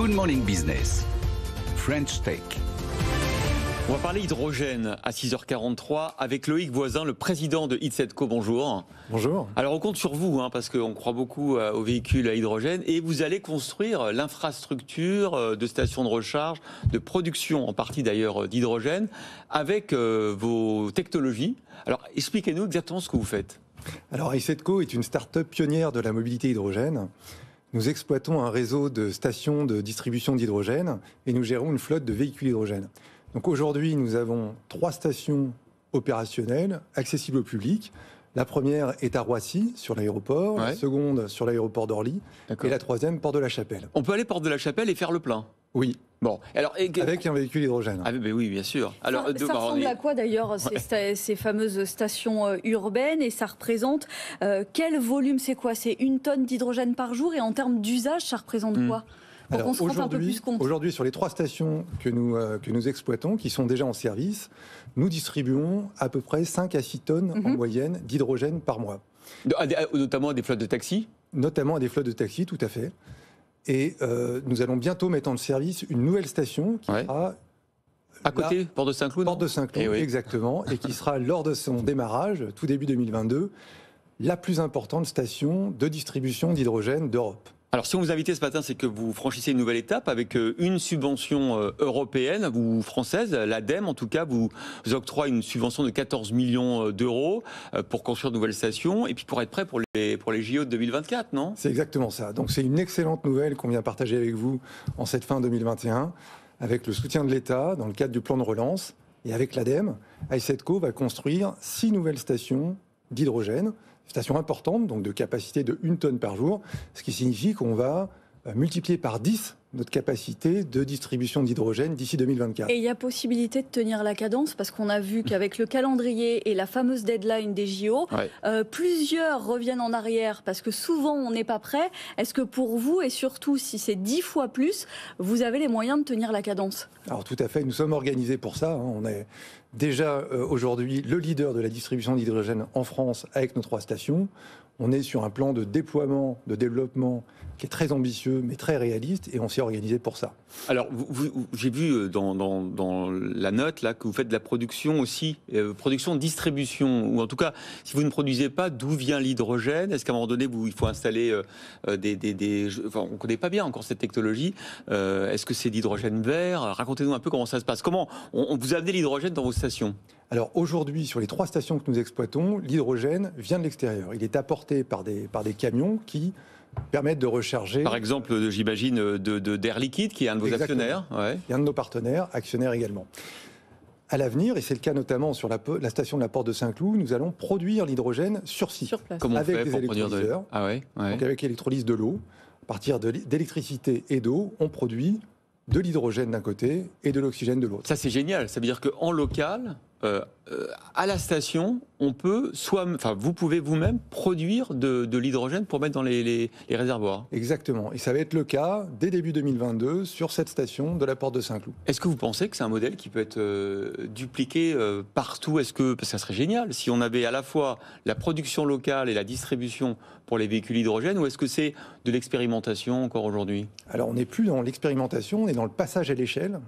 Good Morning Business, French Tech. On va parler hydrogène à 6h43 avec Loïc Voisin, le président de Hitsetco. Bonjour. Bonjour. Alors on compte sur vous, parce qu'on croit beaucoup aux véhicules à hydrogène, et vous allez construire l'infrastructure de stations de recharge, de production en partie d'ailleurs d'hydrogène, avec vos technologies. Alors expliquez-nous exactement ce que vous faites. Alors Hitsetco est une start-up pionnière de la mobilité hydrogène. Nous exploitons un réseau de stations de distribution d'hydrogène et nous gérons une flotte de véhicules hydrogène. Donc aujourd'hui, nous avons 3 stations opérationnelles accessibles au public. La première est à Roissy, sur l'aéroport, la seconde sur l'aéroport d'Orly, et la troisième, Porte de la Chapelle. On peut aller Porte de la Chapelle et faire le plein? Oui. Bon, alors, avec un véhicule hydrogène. Ah, oui, bien sûr. Alors, ça ressemble à quoi d'ailleurs, ces fameuses stations urbaines, et ça représente quel volume? C'est quoi? C'est 1 tonne d'hydrogène par jour, et en termes d'usage, ça représente quoi? Pour qu'on se rende un peu plus compte. Aujourd'hui, sur les 3 stations que nous exploitons, qui sont déjà en service, nous distribuons à peu près 5 à 6 tonnes en moyenne d'hydrogène par mois. Notamment à des flottes de taxis? Notamment à des flottes de taxis, tout à fait. Et nous allons bientôt mettre en service une nouvelle station qui sera... À côté, Porte de Saint-Cloud? Porte de Saint-Cloud, exactement, et qui sera, lors de son démarrage, tout début 2022, la plus importante station de distribution d'hydrogène d'Europe. Alors, si on vous invite ce matin, c'est que vous franchissez une nouvelle étape avec une subvention européenne ou française. L'ADEME, en tout cas, vous octroie une subvention de 14 millions d'euros pour construire de nouvelles stations et puis pour être prêt pour les JO de 2024, non? C'est exactement ça. Donc, c'est une excellente nouvelle qu'on vient partager avec vous en cette fin 2021, avec le soutien de l'État dans le cadre du plan de relance. Et avec l'ADEME, Hitsetco va construire 6 nouvelles stations d'hydrogène. Station importante, donc de capacité de 1 tonne par jour, ce qui signifie qu'on va multiplier par 10 notre capacité de distribution d'hydrogène d'ici 2024. Et il y a possibilité de tenir la cadence, parce qu'on a vu qu'avec le calendrier et la fameuse deadline des JO, plusieurs reviennent en arrière, parce que souvent on n'est pas prêt. Est-ce que pour vous, et surtout si c'est 10 fois plus, vous avez les moyens de tenir la cadence? Alors tout à fait, nous sommes organisés pour ça. On est déjà aujourd'hui le leader de la distribution d'hydrogène en France avec nos 3 stations. On est sur un plan de déploiement, de développement qui est très ambitieux, mais très réaliste, et on s'est organisé pour ça. Alors, j'ai vu dans la note là que vous faites de la production aussi, production-distribution, ou en tout cas, si vous ne produisez pas, d'où vient l'hydrogène? Est-ce qu'à un moment donné, il faut installer on ne connaît pas bien encore cette technologie. Est-ce que c'est d'hydrogène vert? Racontez-nous un peu comment ça se passe. Comment on vous amenez l'hydrogène dans vos stations? Alors aujourd'hui, sur les 3 stations que nous exploitons, l'hydrogène vient de l'extérieur. Il est apporté par des camions qui permettent de recharger... Par exemple, j'imagine, d'Air Liquide, qui est un de vos actionnaires. Et un de nos partenaires, actionnaires également. À l'avenir, et c'est le cas notamment sur la station de la Porte de Saint-Cloud, nous allons produire l'hydrogène sur site. Sur place. Comment on avec fait des pour produire électrolyseurs. Donc avec l'électrolyse de l'eau. À partir d'électricité et d'eau, on produit de l'hydrogène d'un côté et de l'oxygène de l'autre. Ça, c'est génial. Ça veut dire qu'en local, à la station, vous pouvez vous-même produire de l'hydrogène pour mettre dans les réservoirs. Exactement. Et ça va être le cas dès début 2022 sur cette station de la Porte de Saint-Cloud. Est-ce que vous pensez que c'est un modèle qui peut être dupliqué partout? Parce que ça serait génial si on avait à la fois la production locale et la distribution pour les véhicules hydrogène, ou est-ce que c'est de l'expérimentation encore aujourd'hui? Alors on n'est plus dans l'expérimentation, on est dans le passage à l'échelle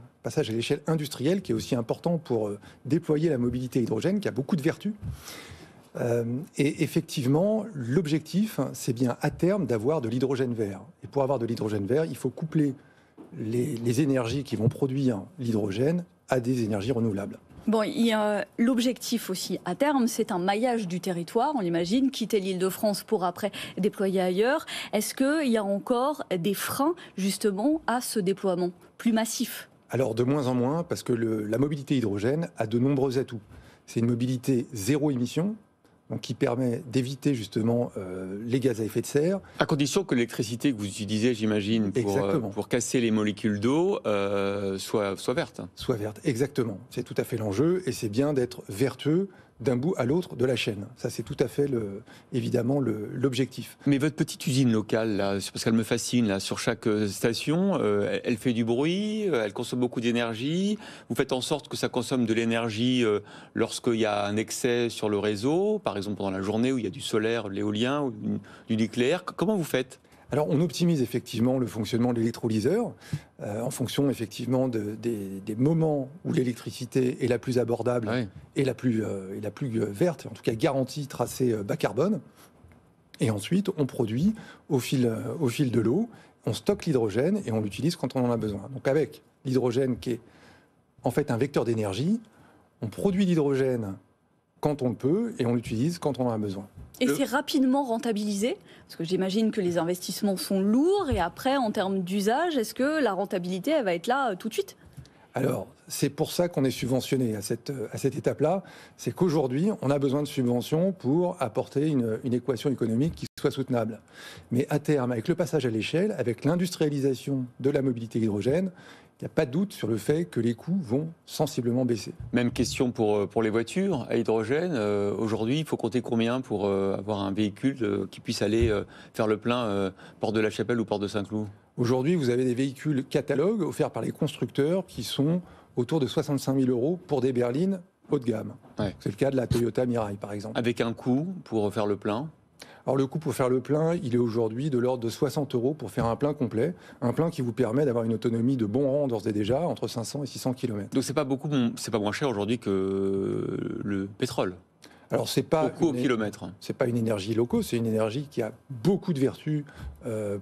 industrielle qui est aussi important pour déployer la mobilité hydrogène, qui a beaucoup de vertus. Et effectivement, l'objectif, c'est bien à terme d'avoir de l'hydrogène vert. Et pour avoir de l'hydrogène vert, il faut coupler les énergies qui vont produire l'hydrogène à des énergies renouvelables. Bon, il y a l'objectif aussi à terme, c'est un maillage du territoire, on l'imagine, quitter l'Île-de-France pour après déployer ailleurs. Est-ce qu'il y a encore des freins justement à ce déploiement plus massif? Alors de moins en moins, parce que la mobilité hydrogène a de nombreux atouts. C'est une mobilité zéro émission, donc qui permet d'éviter justement les gaz à effet de serre. À condition que l'électricité que vous utilisez, j'imagine, pour casser les molécules d'eau, soit verte. Soit verte, exactement. C'est tout à fait l'enjeu, et c'est bien d'être vertueux d'un bout à l'autre de la chaîne. Ça, c'est tout à fait, évidemment, l'objectif. Mais votre petite usine locale, là, parce qu'elle me fascine, là, sur chaque station, elle fait du bruit, elle consomme beaucoup d'énergie. Vous faites en sorte que ça consomme de l'énergie lorsqu'il y a un excès sur le réseau, par exemple pendant la journée où il y a du solaire, de l'éolien ou du nucléaire. Comment vous faites ? Alors, on optimise effectivement le fonctionnement de l'électrolyseur en fonction effectivement des moments où l'électricité est la plus abordable et la plus verte, en tout cas garantie, tracée bas carbone. Et ensuite, on produit au fil de l'eau, on stocke l'hydrogène et on l'utilise quand on en a besoin. Donc avec l'hydrogène qui est en fait un vecteur d'énergie, on produit l'hydrogène quand on le peut et on l'utilise quand on en a besoin. Et c'est rapidement rentabilisé? Parce que j'imagine que les investissements sont lourds et après, en termes d'usage, est-ce que la rentabilité, elle va être là tout de suite? Alors, c'est pour ça qu'on est subventionné à cette étape-là. C'est qu'aujourd'hui, on a besoin de subventions pour apporter une équation économique qui soit soutenable. Mais à terme, avec le passage à l'échelle, avec l'industrialisation de la mobilité hydrogène, il n'y a pas de doute sur le fait que les coûts vont sensiblement baisser. Même question pour les voitures à hydrogène. Aujourd'hui, il faut compter combien pour avoir un véhicule qui puisse aller faire le plein porte de la Chapelle ou porte de Saint-Cloud? Aujourd'hui, vous avez des véhicules catalogues offerts par les constructeurs qui sont autour de 65 000 € pour des berlines haut de gamme. Ouais. C'est le cas de la Toyota Mirai, par exemple. Avec un coût pour faire le plein? Alors le coût pour faire le plein, il est aujourd'hui de l'ordre de 60 € pour faire un plein complet. Un plein qui vous permet d'avoir une autonomie de bon rang d'ores et déjà, entre 500 et 600 km. Donc c'est pas moins cher aujourd'hui que le pétrole? Alors c'est pas au kilomètre. C'est pas une énergie low cost, c'est une énergie qui a beaucoup de vertus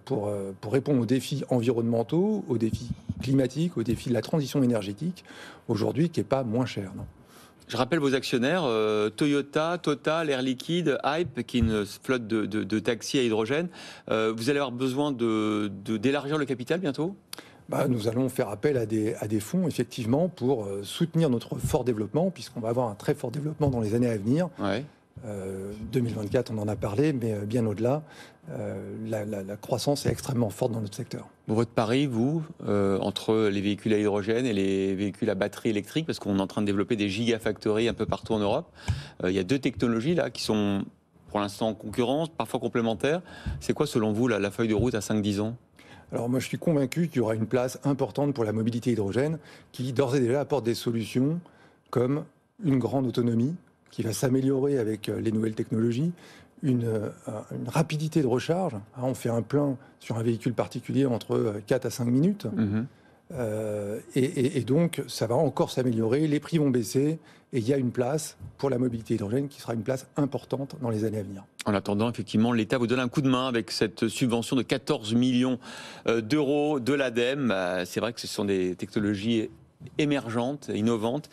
pour répondre aux défis environnementaux, aux défis climatiques, aux défis de la transition énergétique, aujourd'hui qui n'est pas moins cher. Non. Je rappelle vos actionnaires, Toyota, Total, Air Liquide, Hype, qui est une flotte de taxis à hydrogène. Vous allez avoir besoin d'élargir le capital bientôt? Nous allons faire appel à des fonds, effectivement, pour soutenir notre fort développement, puisqu'on va avoir un très fort développement dans les années à venir. Ouais. 2024, on en a parlé, mais bien au-delà, la croissance est extrêmement forte dans notre secteur. Votre pari, vous, entre les véhicules à hydrogène et les véhicules à batterie électrique, parce qu'on est en train de développer des gigafactories un peu partout en Europe, il y a deux technologies là qui sont pour l'instant en concurrence, parfois complémentaires. C'est quoi, selon vous, la feuille de route à 5-10 ans? Alors moi, je suis convaincu qu'il y aura une place importante pour la mobilité hydrogène qui, d'ores et déjà, apporte des solutions comme une grande autonomie qui va s'améliorer avec les nouvelles technologies, une rapidité de recharge. On fait un plein sur un véhicule particulier entre 4 à 5 minutes. Et donc, ça va encore s'améliorer, les prix vont baisser, et il y a une place pour la mobilité hydrogène qui sera une place importante dans les années à venir. En attendant, effectivement, l'État vous donne un coup de main avec cette subvention de 14 millions d'euros de l'ADEME. C'est vrai que ce sont des technologies émergentes, innovantes,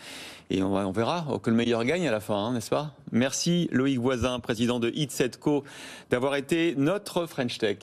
et on verra que le meilleur gagne à la fin, n'est-ce pas? Merci Loïc Voisin, président de Hitsetco, d'avoir été notre French Tech.